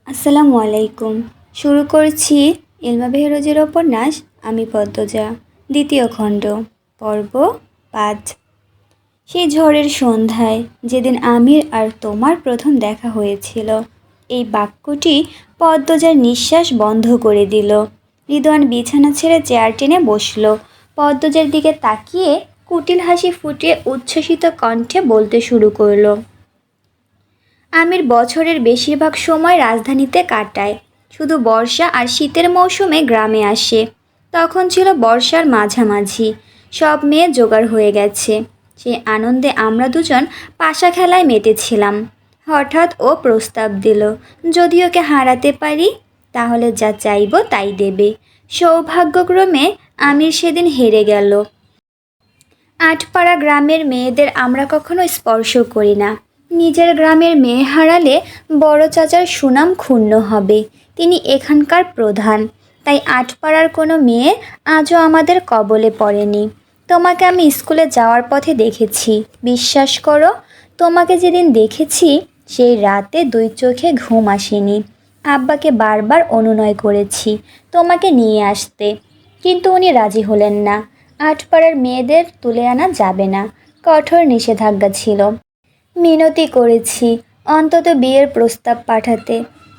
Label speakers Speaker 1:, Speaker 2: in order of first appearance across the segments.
Speaker 1: আসসালামু আলাইকুম। শুরু করছি ইলমা বেহরোজের উপন্যাস আমি পদ্মজা, দ্বিতীয় খণ্ড, পর্ব ৫। সেই ঝড়ের সন্ধ্যায় যেদিন আমির আর তোমার প্রথম দেখা হয়েছিল, এই বাক্যটি পদ্মজার নিঃশ্বাস বন্ধ করে দিল। রিদওয়ান বিছানা ছেড়ে চেয়ার টেনে বসল। পদ্মজার দিকে তাকিয়ে কুটিল হাসি ফুটিয়ে উচ্ছ্বসিত কণ্ঠে বলতে শুরু করলো। আমির বছরের বেশিরভাগ সময় রাজধানীতে কাটায়, শুধু বর্ষা আর শীতের মৌসুমে গ্রামে আসে। তখন ছিল বর্ষার মাঝামাঝি, সব মেয়ে জোগাড় হয়ে গেছে। সেই আনন্দে আমরা দুজন পাশা খেলায় মেতেছিলাম। হঠাৎ ও প্রস্তাব দিল, যদি ওকে হারাতে পারি তাহলে যা চাইব তাই দেবে। সৌভাগ্যক্রমে আমির সেদিন হেরে গেল। আটপাড়া গ্রামের মেয়েদের আমরা কখনো স্পর্শ করি না। নিজের গ্রামের মেয়ে হারালে বড় চাচার সুনাম ক্ষুণ্ণ হবে। তিনি এখানকার প্রধান, তাই আটপাড়ার কোনো মেয়ে আজও আমাদের কবলে পড়েনি। তোমাকে আমি স্কুলে যাওয়ার পথে দেখেছি, বিশ্বাস করো। তোমাকে যেদিন দেখেছি সেই রাতে দুই চোখে ঘুম আসেনি। আব্বাকে বারবার অনুনয় করেছি তোমাকে নিয়ে আসতে, কিন্তু উনি রাজি হলেন না। আটপাড়ার মেয়েদের তুলে আনা যাবে না, কঠোর নিষেধাজ্ঞা ছিল। মিনতি করেছি অন্তত বিয়ের প্রস্তাব পাঠাতে।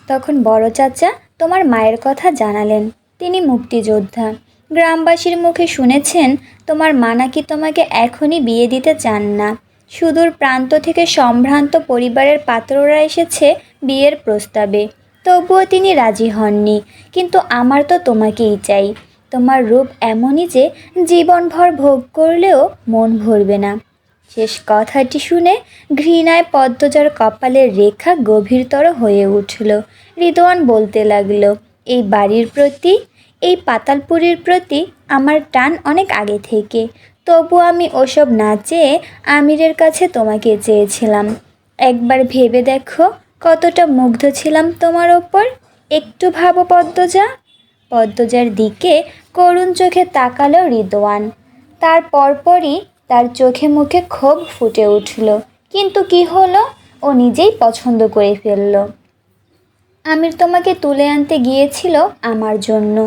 Speaker 1: তখন বড় চাচা তোমার মায়ের কথা জানালেন। তিনি মুক্তিযোদ্ধা। গ্রামবাসীর মুখে শুনেছেন তোমার মা নাকি তোমাকে এখনই বিয়ে দিতে চান না। সুদূর প্রান্ত থেকে সম্ভ্রান্ত পরিবারের পাত্ররা এসেছে বিয়ের প্রস্তাবে, তবুও তিনি রাজি হননি। কিন্তু আমার তো তোমাকেই চাই। তোমার রূপ এমনই যে জীবনভর ভোগ করলেও মন ভরবে না। শেষ কথাটি শুনে ঘৃণায় পদ্মজার কপালের রেখা গভীরতর হয়ে উঠল। রিদওয়ান বলতে লাগলো, এই বাড়ির প্রতি, এই পাতালপুরীর প্রতি আমার টান অনেক আগে থেকে। তবু আমি ওসব না চেয়ে আমিরের কাছে তোমাকে চেয়েছিলাম। একবার ভেবে দেখো কতটা মুগ্ধ ছিলাম তোমার ওপর। একটু ভাবো পদ্মজা। পদ্মজার দিকে করুণ চোখে তাকালো রিদওয়ান। তার পরপরই তার চোখে মুখে ক্ষোভ ফুটে উঠল। কিন্তু কি হলো? ও নিজেই পছন্দ করে ফেলল। আমির তোমাকে তুলে আনতে গিয়েছিল আমার জন্য।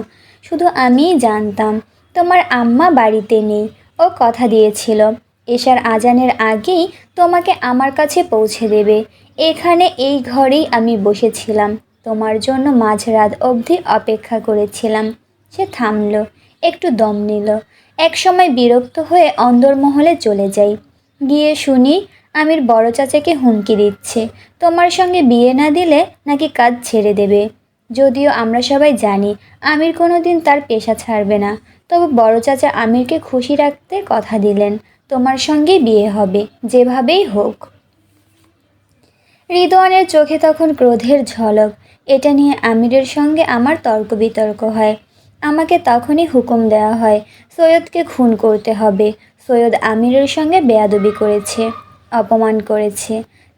Speaker 1: শুধু আমিই জানতাম তোমার আম্মা বাড়িতে নেই। ও কথা দিয়েছিল এশার আজানের আগেই তোমাকে আমার কাছে পৌঁছে দেবে। এখানে এই ঘরেই আমি বসেছিলাম, তোমার জন্য মাঝরাত অবধি অপেক্ষা করেছিলাম। সে থামল, একটু দম নিল। একসময় বিরক্ত হয়ে অন্দরমহলে চলে যাই। গিয়ে শুনি আমির বড় চাচাকে হুমকি দিচ্ছে তোমার সঙ্গে বিয়ে না দিলে নাকি কাজ ছেড়ে দেবে। যদিও আমরা সবাই জানি আমির কোনো দিন তার পেশা ছাড়বে না, তবু বড় চাচা আমিরকে খুশি রাখতে কথা দিলেন তোমার সঙ্গেই বিয়ে হবে, যেভাবেই হোক। রিদওয়ানের চোখে তখন ক্রোধের ঝলক। এটা নিয়ে আমিরের সঙ্গে আমার তর্ক বিতর্ক হয়। আমাকে তখনই হুকুম দেওয়া হয় সৈয়দকে খুন করতে হবে। সৈয়দ আমিরের সঙ্গে বেয়াদবি করেছে, অপমান করেছে,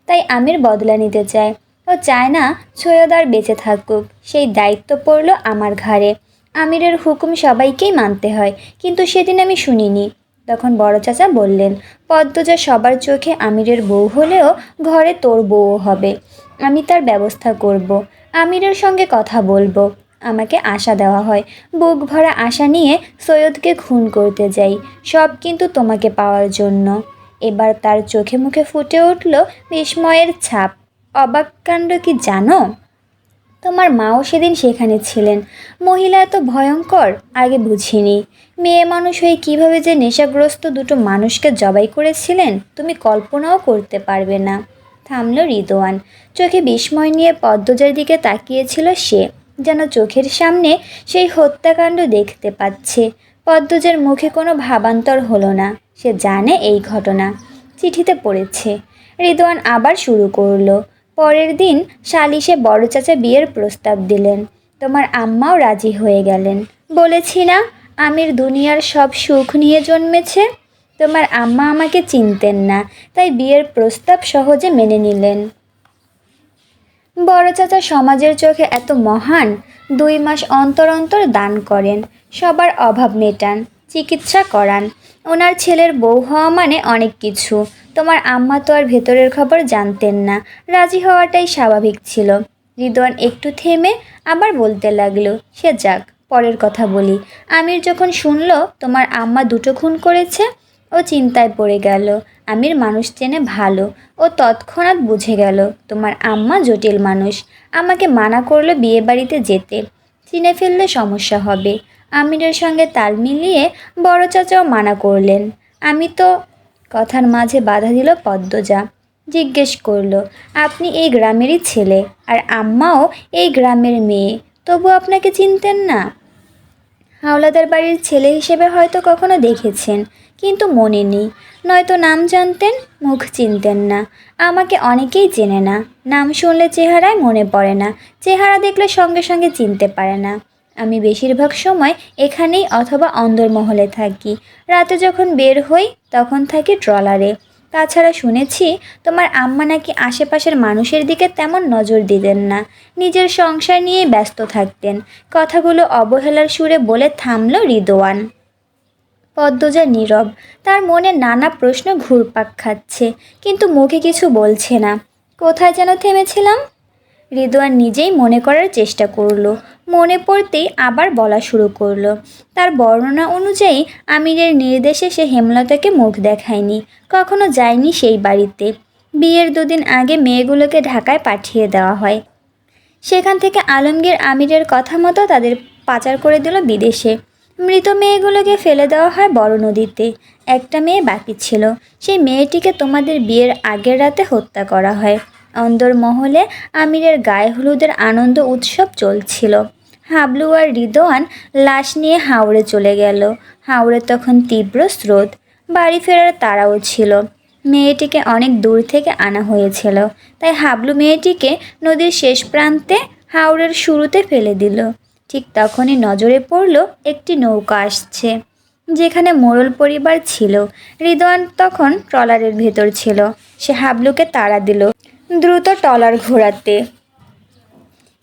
Speaker 1: তাই আমির বদলা নিতে চায়। ও চায় না সৈয়দ আর বেঁচে থাকুক। সেই দায়িত্ব পড়ল আমার ঘাড়ে। আমিরের হুকুম সবাইকেই মানতে হয়, কিন্তু সেদিন আমি শুনিনি। তখন বড় চাচা বললেন, পদ্মজা সবার চোখে আমিরের বউ হলেও ঘরে তোর বউও হবে। আমি তার ব্যবস্থা করব, আমিরের সঙ্গে কথা বলবো। আমাকে আশা দেওয়া হয়, বুক ভরা আশা নিয়ে সৈয়দকে খুন করতে যাই, সব কিন্তু তোমাকে পাওয়ার জন্য। এবার তার চোখে মুখে ফুটে উঠল বিস্ময়ের ছাপ। অবাক কাণ্ড কি জানো? তোমার মাও সেদিন সেখানে ছিলেন। মহিলা এত ভয়ঙ্কর আগে বুঝিনি। মেয়ে মানুষ হয়ে কীভাবে যে নেশাগ্রস্ত দুটো মানুষকে জবাই করেছিলেন তুমি কল্পনাও করতে পারবে না। থামল রিদওয়ান। চোখে বিস্ময় নিয়ে পদ্মজার দিকে তাকিয়েছিল সে, যেন চোখের সামনে সেই হত্যাকাণ্ড দেখতে পাচ্ছে। পদ্মজার মুখে কোনো ভাবান্তর হলো না। সে জানে এই ঘটনা চিঠিতে পড়েছে। রিদওয়ান আবার শুরু করলো, পরের দিন সালিশে বড় চাচা বিয়ের প্রস্তাব দিলেন। তোমার আম্মাও রাজি হয়ে গেলেন। বলেছি না আমির দুনিয়ার সব সুখ নিয়ে জন্মেছে। তোমার আম্মা আমাকে চিনতেন না, তাই বিয়ের প্রস্তাব সহজে মেনে নিলেন। বড় চাচা সমাজের চোখে এত মহান। 2 মাস অন্তর অন্তর দান করেন, সবার অভাব মেটান, চিকিৎসা করান। ওনার ছেলের বউ হওয়া মানে অনেক কিছু। তোমার আম্মা তো আর ভেতরের খবর জানতেন না, রাজি হওয়াটাই স্বাভাবিক ছিল। রিদওয়ান একটু থেমে আবার বলতে লাগলো, সে যাক, পরের কথা বলি। আমির যখন শুনলো তোমার আম্মা দুটো খুন করেছে, ও চিন্তায় পড়ে গেল। আমির মানুষ চেনে ভালো। ও তৎক্ষণাৎ বুঝে গেল তোমার আম্মা জটিল মানুষ। আমাকে মানা করলো বিয়ে বাড়িতে যেতে, চিনে ফেললে সমস্যা হবে। আমিরের সঙ্গে তাল মিলিয়ে বড় চাচাও মানা করলেন। আমি তো কথার মাঝে বাধা দিল পদ্মজা। জিজ্ঞেস করলো, আপনি এই গ্রামেরই ছেলে, আর আম্মাও এই গ্রামের মেয়ে, তবু আপনাকে চিনতেন না? হাওলাদার বাড়ির ছেলে হিসেবে হয়তো কখনো দেখেছেন, কিন্তু মনে নেই। নয়তো নাম জানতেন, মুখ চিনতেন না। আমাকে অনেকেই চেনে না, নাম শুনলে চেহারায় মনে পড়ে না, চেহারা দেখলে সঙ্গে সঙ্গে চিনতে পারে না। আমি বেশিরভাগ সময় এখানেই অথবা অন্দরমহলে থাকি। রাতে যখন বের হই তখন থাকি ট্রলারে। তাছাড়া শুনেছি তোমার আম্মা নাকি আশেপাশের মানুষের দিকে তেমন নজর দিতেন না, নিজের সংসার নিয়ে ব্যস্ত থাকতেন। কথাগুলো অবহেলার সুরে বলে থামল রিদওয়ান। পদ্মজা নীরব, তার মনে নানা প্রশ্ন ঘুরপাক খাচ্ছে, কিন্তু মুখে কিছু বলছে না। কোথায় যেন থেমেছিলাম? রিদওয়ান নিজেই মনে করার চেষ্টা করলো। মনে পড়তেই আবার বলা শুরু করলো। তার বর্ণনা অনুযায়ী আমিরের নির্দেশে সে হেমলতাকে মুখ দেখায়নি, কখনো যায়নি সেই বাড়িতে। বিয়ের দুদিন আগে মেয়েগুলোকে ঢাকায় পাঠিয়ে দেওয়া হয়। সেখান থেকে আলমগীর আমিরের কথা মতো তাদের পাচার করে দিল বিদেশে। মৃত মেয়েগুলোকে ফেলে দেওয়া হয় বড় নদীতে। একটা মেয়ে বাকি ছিল, সেই মেয়েটিকে তোমাদের বিয়ের আগের রাতে হত্যা করা হয়। অন্দরমহলে আমিরের গায়ে হলুদের আনন্দ উৎসব চলছিল। হাবলু আর রিদওয়ান লাশ নিয়ে হাওড়ে চলে গেল। হাওড়ে তখন তীব্র স্রোত, বাড়ি ফেরার তাড়াও ছিল। মেয়েটিকে অনেক দূর থেকে আনা হয়েছিল, তাই হাবলু মেয়েটিকে নদীর শেষ প্রান্তে হাওরের শুরুতে ফেলে দিল। ঠিক তখনই নজরে পড়ল একটি নৌকা আসছে, যেখানে মোড়ল পরিবার ছিল। রিদওয়ান তখন ট্রলারের ভেতর ছিল। সে হাবলুকে তাড়া দিল দ্রুত ট্রলার ঘোরাতে।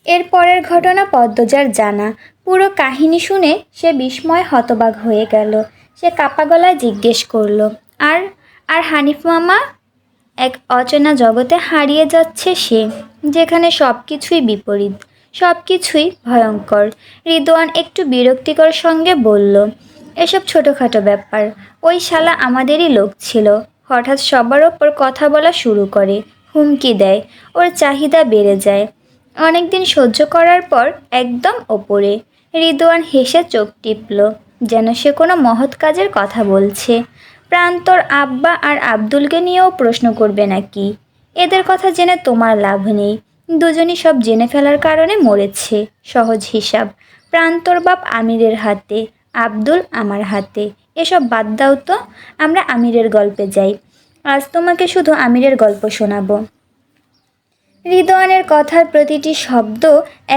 Speaker 1: এর পরের ঘটনা পদ্মজার জানা। পুরো কাহিনী শুনে সে বিস্ময় হতবাক হয়ে গেল। সে কাপা গলায় জিজ্ঞেস করলো, আর আর হানিফ মামা? এক অচেনা জগতে হারিয়ে যাচ্ছে সে, যেখানে সব কিছুই বিপরীত, সব কিছুই ভয়ঙ্কর। রিদওয়ান একটু বিরক্তিকর সঙ্গে বলল, এসব ছোটোখাটো ব্যাপার। ওই শালা আমাদেরই লোক ছিল, হঠাৎ সবার ওপর কথা বলা শুরু করে, হুমকি দেয়, ওর চাহিদা বেড়ে যায়। অনেকদিন সহ্য করার পর একদম ওপরে। রিদওয়ান হেসে চোখ টিপল, যেন সে কোনো মহৎ কাজের কথা বলছে। প্রান্তর আব্বা আর আব্দুলকে নিয়েও প্রশ্ন করবে নাকি? এদের কথা জেনে তোমার লাভ নেই, দুজনই সব জেনে ফেলার কারণে মরেছে। সহজ হিসাব। প্রান্তর বাপ আমিরের হাতে, আব্দুল আমার হাতে। এসব বাদ দাও তো, আমরা আমিরের গল্পে যাই। আজ তোমাকে শুধু আমিরের গল্প শোনাবো। রিদওয়ানের কথার প্রতিটি শব্দ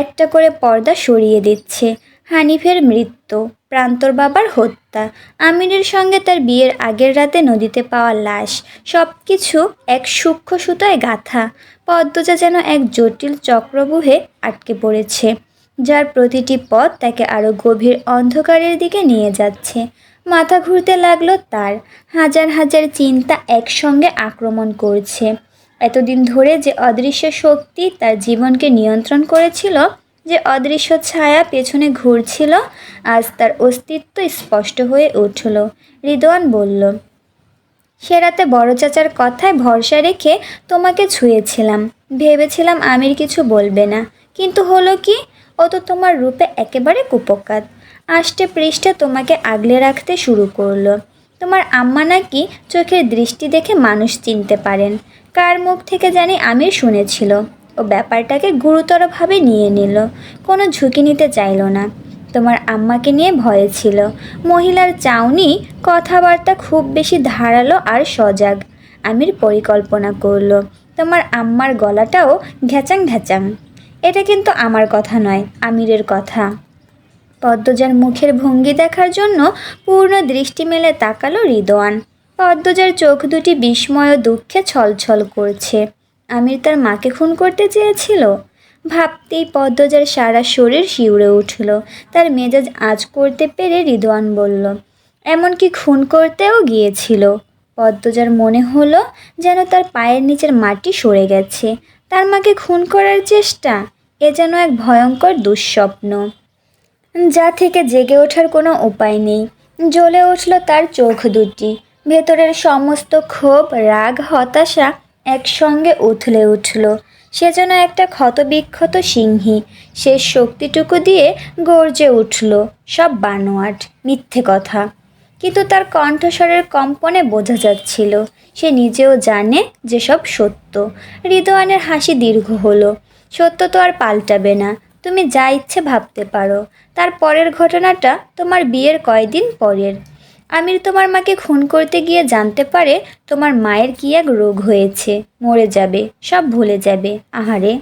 Speaker 1: একটা করে পর্দা সরিয়ে দিচ্ছে। হানিফের মৃত্যু, প্রান্তর বাবার হত্যা, আমিরের সঙ্গে তার বিয়ের আগের রাতে নদীতে পাওয়া লাশ, সব কিছু এক সূক্ষ্ম সুতোয় গাঁথা। পদ্মজা যেন এক জটিল চক্রব্যূহে আটকে পড়েছে, যার প্রতিটি পথ তাকে আরও গভীর অন্ধকারের দিকে নিয়ে যাচ্ছে। মাথা ঘুরতে লাগলো তার, হাজার হাজার চিন্তা একসঙ্গে আক্রমণ করছে। এতদিন ধরে যে অদৃশ্য শক্তি তার জীবনকে নিয়ন্ত্রণ করেছিল, যে অদৃশ্য ছায়া পেছনে ঘুরছিল, আজ তার অস্তিত্ব স্পষ্ট হয়ে উঠল। রিদওয়ান বলল, সে রাতে বড় চাচার কথায় ভরসা রেখে তোমাকে ছুঁয়েছিলাম, ভেবেছিলাম আমির কিছু বলবে না, কিন্তু হলো কি? ও তো তোমার রূপে একেবারে কুপোকাত। আষ্টে পৃষ্ঠে তোমাকে আগলে রাখতে শুরু করলো। তোমার আম্মা নাকি চোখের দৃষ্টি দেখে মানুষ চিনতে পারেন। কার মুখ থেকে জানি আমির শুনেছিল। ও ব্যাপারটাকে গুরুতরভাবে নিয়ে নিল, কোনো ঝুঁকি নিতে চাইল না। তোমার আম্মাকে নিয়ে ভয়ে ছিল। মহিলার চাউনি, কথাবার্তা খুব বেশি ধারালো আর সজাগ। আমির পরিকল্পনা করলো, তোমার আম্মার গলাটাও ঘ্যাচাং ঘ্যাচাং। এটা কিন্তু আমার কথা নয়, আমিরের কথা। পদ্মজার মুখের ভঙ্গি দেখার জন্য পূর্ণ দৃষ্টি মেলে তাকালো রিদওয়ান। পদ্মজার চোখ দুটি বিস্ময় ও দুঃখে ছলছল করছে। আমির তার মাকে খুন করতে চেয়েছিল? ভাবতেই পদ্মজার সারা শরীর শিউরে উঠল। তার মেজাজ আঁচ করতে পেরে রিদওয়ান বলল, এমনকি খুন করতেও গিয়েছিল? পদ্মজার মনে হলো যেন তার পায়ের নিচের মাটি সরে গেছে। তার মাকে খুন করার চেষ্টা? এ যেন এক ভয়ঙ্কর দুঃস্বপ্ন, যা থেকে জেগে ওঠার কোনো উপায় নেই। জ্বলে উঠল তার চোখ দুটি, ভেতরের সমস্ত ক্ষোভ, রাগ, হতাশা একসঙ্গে উথলে উঠল। সে যেন একটা ক্ষতবিক্ষত সিংহী, শেষ শক্তিটুকু দিয়ে গর্জে উঠল। সব বানোয়াট, মিথ্যে কথা। কিন্তু তার কণ্ঠস্বরের কম্পনে বোঝা যাচ্ছিল সে নিজেও জানে যে সব সত্য। রিদওয়ানের হাসি দীর্ঘ হলো। সত্য তো আর পাল্টাবে না, তুমি যা ইচ্ছে ভাবতে পারো। তার পরের ঘটনাটা তোমার বিয়ের কয়দিন পরের। আমির তোমার মাকে খুন করতে গিয়ে জানতে পারে তোমার মায়ের কি এক রোগ হয়েছে, মরে যাবে, সব ভুলে যাবে। আহারে!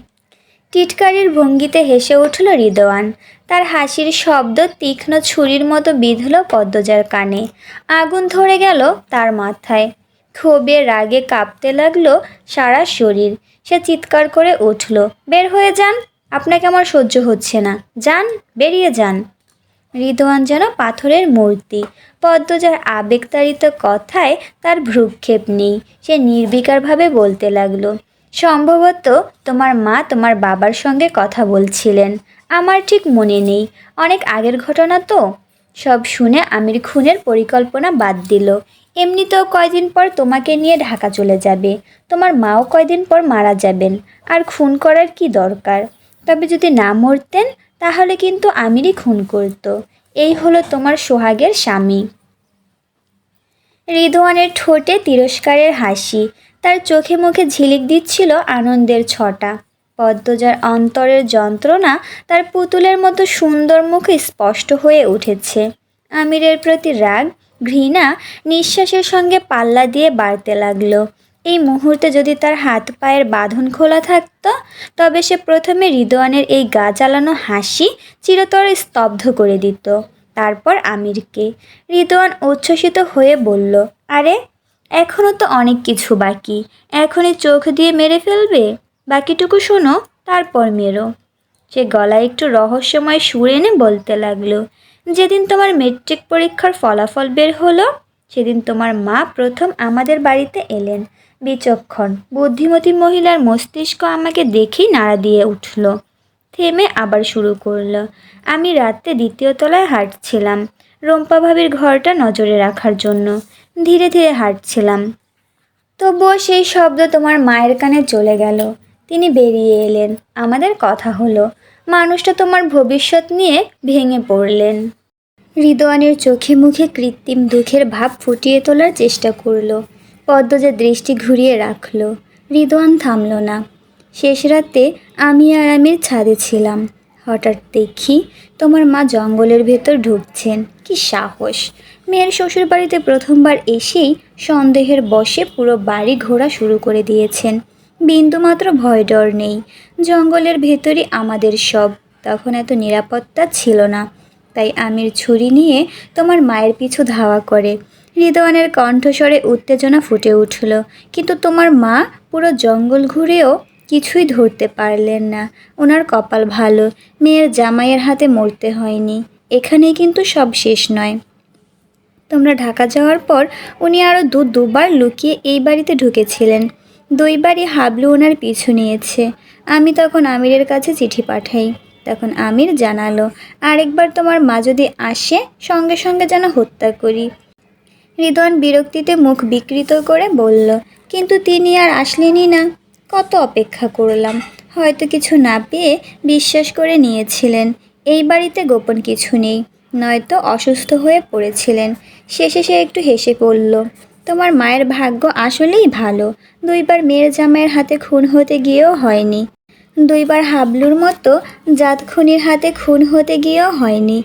Speaker 1: টিটকারির ভঙ্গিতে হেসে উঠল রিদওয়ান। তার হাসির শব্দ তীক্ষ্ণ ছুরির মতো বিঁধল পদ্মজার কানে। আগুন ধরে গেল তার মাথায়। ক্ষোভে রাগে কাঁপতে লাগলো সারা শরীর। সে চিৎকার করে উঠল, বের হয়ে যান, আপনাকে আমার সহ্য হচ্ছে না, যান, বেরিয়ে যান। রিদওয়ান যেন পাথরের মূর্তি। পদ্মজার আবেগতাড়িত কথায় তার ভ্রুক্ষেপ নেই। সে নির্বিকারভাবে বলতে লাগলো, সম্ভবত তোমার মা তোমার বাবার সঙ্গে কথা বলছিলেন। আমার ঠিক মনে নেই, অনেক আগের ঘটনা তো। সব শুনে আমির খুনের পরিকল্পনা বাদ দিল। এমনিতেও কয়দিন পর তোমাকে নিয়ে ঢাকা চলে যাবে, তোমার মাও কয়দিন পর মারা যাবেন, আর খুন করার কি দরকার? তবে যদি না মরতেন তাহলে কিন্তু আমিরই খুন করত। এই হলো তোমার সোহাগের স্বামী। রিদওয়ানের ঠোঁটে তিরস্কারের হাসি, তার চোখে মুখে ঝিলিক দিচ্ছিল আনন্দের ছটা। পদ্মজার অন্তরের যন্ত্রণা তার পুতুলের মতো সুন্দর মুখে স্পষ্ট হয়ে উঠেছে। আমিরের প্রতি রাগ, ঘৃণা নিঃশ্বাসের সঙ্গে পাল্লা দিয়ে বাড়তে লাগলো। এই মুহূর্তে যদি তার হাত পায়ের বাঁধন খোলা থাকত, তবে সে প্রথমে রিদওয়ানের এই গা জ্বালানো হাসি চিরতরে স্তব্ধ করে দিত, তারপর আমিরকে। রিদওয়ান উচ্ছ্বসিত হয়ে বলল, আরে, এখনও তো অনেক কিছু বাকি, এখনই চোখ দিয়ে মেরে ফেলবে? বাকিটুকু শোনো, তারপর মেরো। সে গলায় একটু রহস্যময় সুর এনে বলতে লাগলো, যেদিন তোমার মেট্রিক পরীক্ষার ফলাফল বের হলো, সেদিন তোমার মা প্রথম আমাদের বাড়িতে এলেন। বিচক্ষণ বুদ্ধিমতী মহিলার মস্তিষ্ক আমাকে দেখেই নাড়া দিয়ে উঠল। থেমে আবার শুরু করলো, আমি রাতে দ্বিতীয় তলায় হাঁটছিলাম, রম্পা ভাবির ঘরটা নজরে রাখার জন্য। ধীরে ধীরে হাঁটছিলাম, তবুও সেই শব্দ তোমার মায়ের কানে চলে গেল। তিনি বেরিয়ে এলেন, আমাদের কথা হলো। মানুষটা তোমার ভবিষ্যৎ নিয়ে ভেঙে পড়লেন। রিদওয়ানের চোখে মুখে কৃত্রিম দুঃখের ভাব ফুটিয়ে তোলার চেষ্টা করলো। পদ্মজা দৃষ্টি ঘুরিয়ে রাখল। রিদওয়ান থামল না। শেষ রাতে আমি আর আমির ছাদে ছিলাম। হঠাৎ দেখি তোমার মা জঙ্গলের ভেতর ঢুকছেন। কি সাহস! মেয়ের শ্বশুরবাড়িতে প্রথমবার এসেই সন্দেহের বশে পুরো বাড়ি ঘোরা শুরু করে দিয়েছেন। বিন্দুমাত্র ভয় ডর নেই। জঙ্গলের ভেতরই আমাদের সব। তখন এত নিরাপত্তা ছিল না, তাই আমির ছুরি নিয়ে তোমার মায়ের পিছু ধাওয়া করে। রিদওয়ানের কণ্ঠস্বরে উত্তেজনা ফুটে উঠল। কিন্তু তোমার মা পুরো জঙ্গল ঘুরেও কিছুই ধরতে পারলেন না। ওনার কপাল ভালো, মেয়ের জামাইয়ের হাতে মরতে হয়নি। এখানেই কিন্তু সব শেষ নয়। তোমরা ঢাকা যাওয়ার পর উনি আরও দুবার লুকিয়ে এই বাড়িতে ঢুকেছিলেন। দুইবারই হাবলু ওনার পিছু নিয়েছে। আমি তখন আমিরের কাছে চিঠি পাঠাই। তখন আমির জানালো, আরেকবার তোমার মা যদি আসে সঙ্গে সঙ্গে যেন হত্যা করি। রিদওয়ান বিরক্তিতে মুখ বিকৃত করে বলল, কিন্তু তিনি আর আসলেনই না। কত অপেক্ষা করলাম। হয়তো কিছু না পেয়ে বিশ্বাস করে নিয়েছিলেন এই বাড়িতে গোপন কিছু নেই, নয়তো অসুস্থ হয়ে পড়েছিলেন। শেষে সে একটু হেসে পড়ল। তোমার মায়ের ভাগ্য আসলেই ভালো। দুইবার মেয়ের জামাইয়ের হাতে খুন হতে গিয়েও হয়নি। দুইবার হাবলুর মতো জাত খুনির হাতে খুন হতে গিয়েও হয়নি।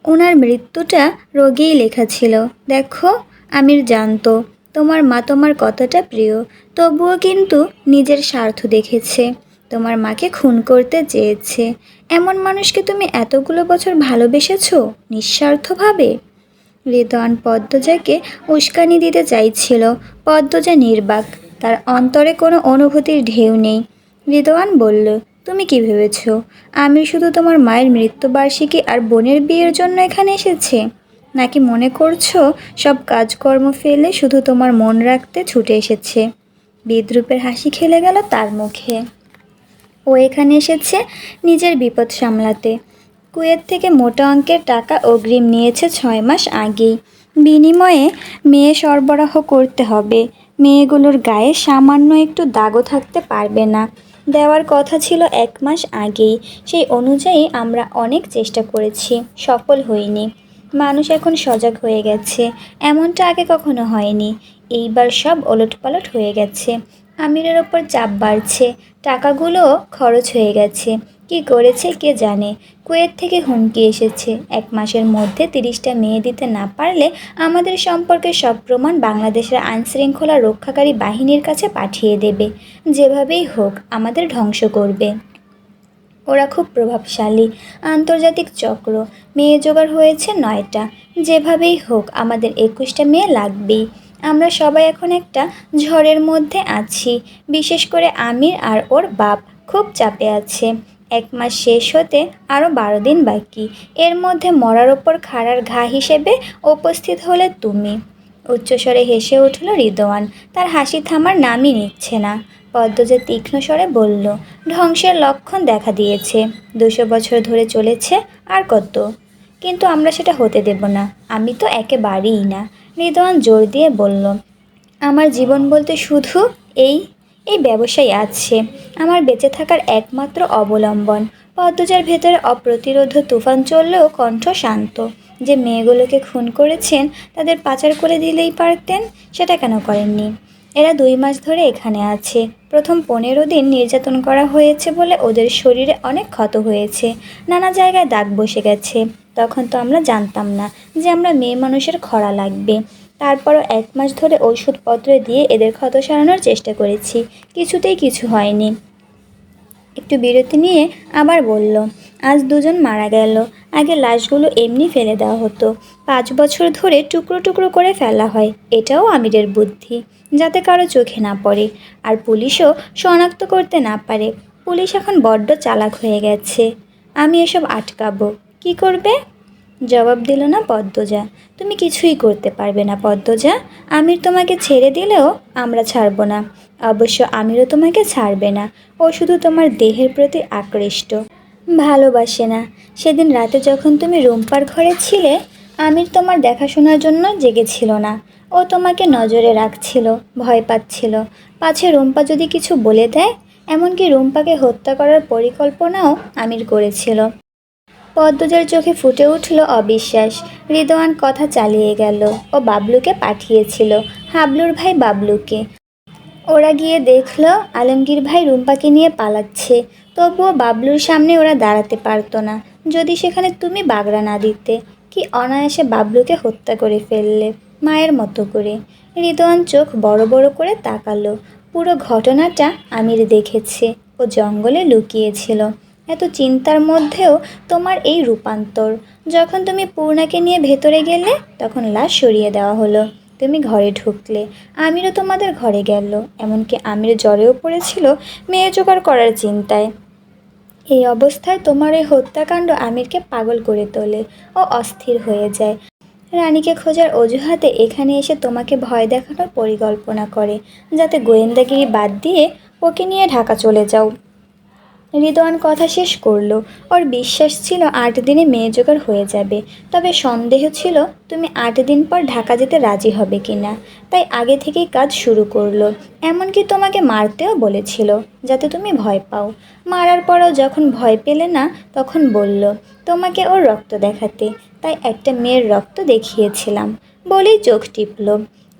Speaker 1: ওনার মৃত্যুটা রোগেই লেখা ছিল। দেখো, আমির জানতো তোমার মা তোমার কতটা প্রিয়, তবুও কিন্তু নিজের স্বার্থ দেখেছে, তোমার মাকে খুন করতে চেয়েছে। এমন মানুষকে তুমি এতগুলো বছর ভালোবেসেছো নিঃস্বার্থভাবে। রিদওয়ান পদ্মজাকে উস্কানি দিতে চাইছিল। পদ্মজা নির্বাক, তার অন্তরে কোনো অনুভূতির ঢেউ নেই। রিদওয়ান বলল, তুমি কি ভেবেছ আমি শুধু তোমার মায়ের মৃত্যুবার্ষিকী আর বোনের বিয়ের জন্য এখানে এসেছে? নাকি মনে করছো সব কাজকর্ম ফেলে শুধু তোমার মন রাখতে ছুটে এসেছে? বিদ্রুপের হাসি খেলে গেল তার মুখে। ও এখানে এসেছে নিজের বিপদ সামলাতে। কুয়েত থেকে মোটা অঙ্কের টাকা অগ্রিম নিয়েছে 6 মাস আগেই। বিনিময়ে মেয়ে সরবরাহ করতে হবে। মেয়েগুলোর গায়ে সামান্য একটু দাগও থাকতে পারবে না। দেওয়ার কথা ছিল 1 মাস আগেই। সেই অনুযায়ী আমরা অনেক চেষ্টা করেছি, সফল হইনি। মানুষ এখন সজাগ হয়ে গেছে, এমনটা আগে কখনো হয়নি। এইবার সব ওলটপালট হয়ে গেছে। আমিরের ওপর চাপ বাড়ছে, টাকাগুলোও খরচ হয়ে গেছে। কি করেছে কে জানে। কুয়েত থেকে হুমকি এসেছে, 1 মাসের মধ্যে 30টা মেয়ে দিতে না পারলে আমাদের সম্পর্কে সব প্রমাণ বাংলাদেশের আইনশৃঙ্খলা রক্ষাকারী বাহিনীর কাছে পাঠিয়ে দেবে। যেভাবেই হোক আমাদের ধ্বংস করবে। ওরা খুব প্রভাবশালী, আন্তর্জাতিক চক্র। মেয়ে জোগাড় হয়েছে 9টা। যেভাবেই হোক আমাদের 21টা মেয়ে লাগবেই। আমরা সবাই এখন একটা ঝড়ের মধ্যে আছি। বিশেষ করে আমির আর ওর বাপ খুব চাপে আছে। 1 মাস শেষ হতে আরও 12 দিন বাকি। এর মধ্যে মরার ওপর খাড়ার ঘা হিসেবে উপস্থিত হলে তুমি। উচ্চস্বরে হেসে উঠল রিদওয়ান। তার হাসি থামার নামই নিচ্ছে না। পদ্মজা তীক্ষ্ণ স্বরে বলল, ধ্বংসের লক্ষণ দেখা দিয়েছে। 200 বছর ধরে চলেছে, আর কত? কিন্তু আমরা সেটা হতে দেব না। আমি তো একেবারেই না। রিদওয়ান জোর দিয়ে বলল, আমার জীবন বলতে শুধু এই এই ব্যবসায় আছে। আমার বেঁচে থাকার একমাত্র অবলম্বন। পদ্মজার ভেতরে অপ্রতিরোধ তুফান চললেও কণ্ঠ শান্ত। যে মেয়েগুলোকে খুন করেছেন তাদের পাচার করে দিলেই পারতেন, সেটা কেন করেননি? এরা 2 মাস ধরে এখানে আছে। প্রথম 15 দিন নির্যাতন করা হয়েছে বলে ওদের শরীরে অনেক ক্ষত হয়েছে, নানা জায়গায় দাগ বসে গেছে। তখন তো আমরা জানতাম না যে আমরা মেয়ে মানুষের খরা লাগবে। তারপরও 1 মাস ধরে ওষুধপত্র দিয়ে এদের ক্ষত সারানোর চেষ্টা করেছি, কিছুতেই কিছু হয়নি। একটু বিরতি নিয়ে আবার বলল, আজ 2জন মারা গেল। আগে লাশগুলো এমনি ফেলে দেওয়া হতো, 5 বছর ধরে টুকরো টুকরো করে ফেলা হয়। এটাও আমিরের বুদ্ধি, যাতে কারো চোখে না পড়ে, আর পুলিশও শনাক্ত করতে না পারে। পুলিশ এখন বড্ড চালাক হয়ে গেছে। আমি এসব আটকাবো। কি করবে? জবাব দিল না পদ্মজা। তুমি কিছুই করতে পারবে না পদ্মজা। আমির তোমাকে ছেড়ে দিলেও আমরা ছাড়ব না। অবশ্য আমিরও তোমাকে ছাড়বে না। ও শুধু তোমার দেহের প্রতি আকৃষ্ট, ভালোবাসে না। সেদিন রাতে যখন তুমি রুম্পার ঘরে ছিলে, আমির তোমার দেখাশোনার জন্য জেগেছিল না। ও তোমাকে নজরে রাখছিল, ভয় পাচ্ছিল পাছে রুম্পা যদি কিছু বলে দেয়। এমনকি রুম্পাকে হত্যা করার পরিকল্পনাও আমির করেছিল। পদ্মজার চোখে ফুটে উঠল অবিশ্বাস। রিদওয়ান কথা চালিয়ে গেল, ও বাবলুকে পাঠিয়েছিল, হাবলুর ভাই বাবলুকে। ওরা গিয়ে দেখল আলমগীর ভাই রুম্পাকে নিয়ে পালাচ্ছে। তবুও বাবলুর সামনে ওরা দাঁড়াতে পারতো না যদি সেখানে তুমি বাগড়া না দিতে। কি অনায়াসে বাবলুকে হত্যা করে ফেললে, মায়ের মতো করে। রিদওয়ান চোখ বড় বড় করে তাকালো। পুরো ঘটনাটা আমির দেখেছে। ও জঙ্গলে লুকিয়েছিল। এত চিন্তার মধ্যেও তোমার এই রূপান্তর। যখন তুমি পূর্ণাকে নিয়ে ভেতরে গেলে তখন লাশ সরিয়ে দেওয়া হলো। তুমি ঘরে ঢুকলে, আমিরও তোমাদের ঘরে গেল। এমনকি আমির জ্বরেও পড়েছিল মেয়ে জোগাড় করার চিন্তায়। এই অবস্থায় তোমার এই হত্যাকাণ্ড আমিরকে পাগল করে তোলে। ও অস্থির হয়ে যায়। রানীকে খোঁজার অজুহাতে এখানে এসে তোমাকে ভয় দেখানোর পরিকল্পনা করে, যাতে গোয়েন্দাগিরি বাদ দিয়ে ওকে নিয়ে ঢাকা চলে যাও। রিদওয়ান কথা শেষ করল। ওর বিশ্বাস ছিল 8 দিনে মেয়ে জোগাড় হয়ে যাবে, তবে সন্দেহ ছিল তুমি 8 দিন পর ঢাকা যেতে রাজি হবে কিনা। তাই আগে থেকেই কাজ শুরু করলো। এমনকি তোমাকে মারতেও বলেছিল, যাতে তুমি ভয় পাও। মারার পরও যখন ভয় পেলে না, তখন বলল তোমাকে ওর রক্ত দেখাতে। তাই একটা মেয়ের রক্ত দেখিয়েছিলাম বলেই চোখ টিপল।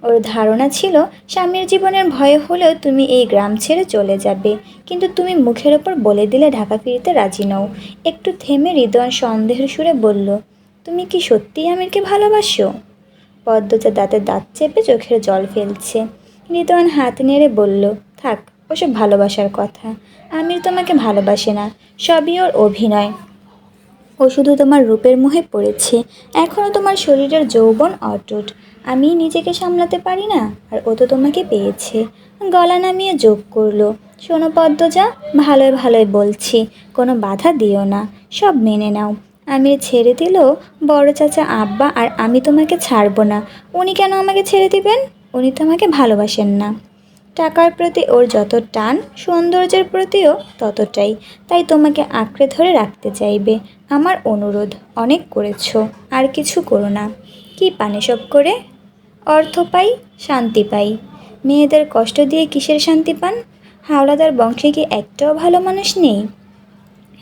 Speaker 1: ওর ধারণা ছিল স্বামীর জীবনের ভয়ে হলেও তুমি এই গ্রাম ছেড়ে চলে যাবে, কিন্তু তুমি মুখের ওপর বলে দিলে ঢাকা ফিরতে রাজি নও। একটু থেমে রিদওয়ান সন্দেহের সুরে বলল, তুমি কি সত্যিই আমিরকে ভালোবাসো? পদ্মজা দাঁতে দাঁত চেপে চোখের জল ফেলছে। রিদওয়ান হাত নেড়ে বলল, থাক ওসব ভালোবাসার কথা। আমির তোমাকে ভালোবাসে না, সবই ওর অভিনয়। ও শুধু তোমার রূপের মোহে পড়েছে। এখনও তোমার শরীরের যৌবন অটুট। আমি নিজেকে সামলাতে পারি না, আর ও তো তোমাকে পেয়েছে। গলা নামিয়ে যোগ করলো, শোনো পদ্মজা, ভালোই ভালোই বলছি, কোনো বাধা দিও না, সব মেনে নাও। আমি ছেড়ে দিলেও বড় চাচা আব্বা আর আমি তোমাকে ছাড়বো না। উনি কেন আমাকে ছেড়ে দিবেন? উনি তো আমাকে ভালোবাসেন না। টাকার প্রতি ওর যত টান, সৌন্দর্যের প্রতিও ততটাই। তাই তোমাকে আঁকড়ে ধরে রাখতে চাইবে। আমার অনুরোধ অনেক করেছো, আর কিছু করো না। কি পান এসব করে? অর্থ পাই, শান্তি পাই। মেয়েদের কষ্ট দিয়ে কিসের শান্তি পান? হাওলাদার বংশে কি একটাও ভালো মানুষ নেই?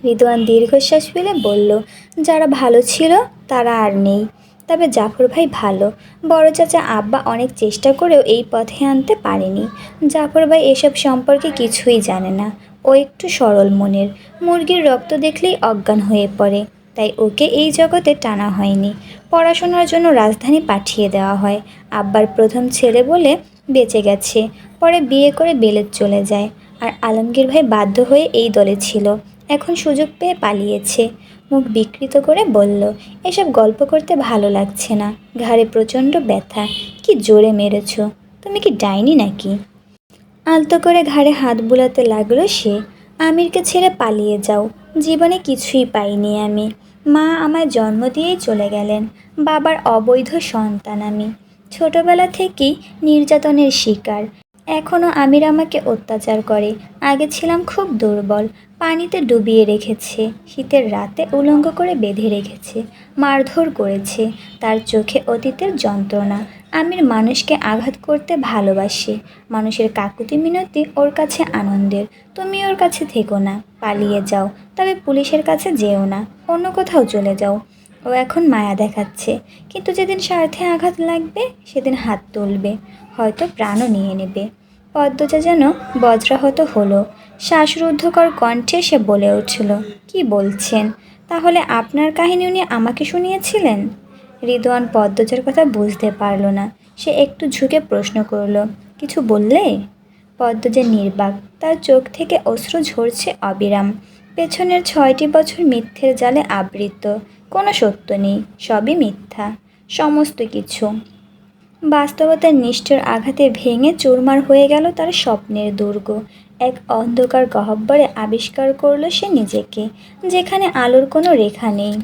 Speaker 1: রিদওয়ান দীর্ঘশ্বাস ফেলে বলল, যারা ভালো ছিল তারা আর নেই। তবে জাফর ভাই ভালো। বড় চাচা আব্বা অনেক চেষ্টা করেও এই পথে আনতে পারেনি। জাফর ভাই এসব সম্পর্কে কিছুই জানে না। ও একটু সরল মনের, মুরগির রক্ত দেখলেই অজ্ঞান হয়ে পড়ে। তাই ওকে এই জগতে টানা হয়নি। পড়াশোনার জন্য রাজধানী পাঠিয়ে দেওয়া হয়। আব্বার প্রথম ছেলে বলে বেঁচে গেছে, পরে বিয়ে করে বিলেত চলে যায়। আর আলমগীর ভাই বাধ্য হয়ে এই দলে ছিল, এখন সুযোগ পেয়ে পালিয়েছে। মুখ বিকৃত করে বলল, এসব গল্প করতে ভালো লাগছে না। ঘাড়ে প্রচণ্ড ব্যথা। কি জোরে মেরেছ! তুমি কি ডাইনি নাকি? আলতো করে ঘাড়ে হাত বুলাতে লাগলো সে। আমিরকে ছেড়ে পালিয়ে যাও। জীবনে কিছুই পাইনি আমি। মা আমায় জন্ম দিয়েই চলে গেলেন। বাবার অবৈধ সন্তান আমি। ছোটবেলা থেকেই নির্যাতনের শিকার। এখনও আমির আমাকে অত্যাচার করে। আগে ছিলাম খুব দুর্বল। পানিতে ডুবিয়ে রেখেছে, শীতের রাতে উলঙ্গ করে বেঁধে রেখেছে, মারধর করেছে। তার চোখে অতীতের যন্ত্রণা। আমির মানুষকে আঘাত করতে ভালোবাসে। মানুষের কাকুতি মিনতি ওর কাছে আনন্দের। তুমি ওর কাছে থেকো না, পালিয়ে যাও। তবে পুলিশের কাছে যেও না, অন্য কোথাও চলে যাও। ও এখন মায়া দেখাচ্ছে, কিন্তু যেদিন স্বার্থে আঘাত লাগবে সেদিন হাত তুলবে, হয়তো প্রাণও নিয়ে নেবে। পদ্মজা যেন বজ্রাহত হলো। শ্বাসরুদ্ধকর কণ্ঠে সে বলে উঠল, কি বলছেন? তাহলে আপনার কাহিনী উনি আমাকে শুনিয়েছিলেন? রিদওয়ান পদ্মজার কথা বুঝতে পারল না। সে একটু ঝুঁকে প্রশ্ন করল, কিছু বললে? পদ্মজা নির্বাক, তার চোখ থেকে অশ্রু ঝরছে অবিরাম। পেছনের 6টি বছর মিথ্যের জালে আবৃত। কোনো সত্য নেই, সবই মিথ্যা, সমস্ত কিছু। বাস্তবতার নিষ্ঠুর আঘাতে ভেঙে চুরমার হয়ে গেল তার স্বপ্নের দুর্গ। এক অন্ধকার গহ্বরে আবিষ্কার করল সে নিজেকে, যেখানে আলোর কোনো রেখা নেই।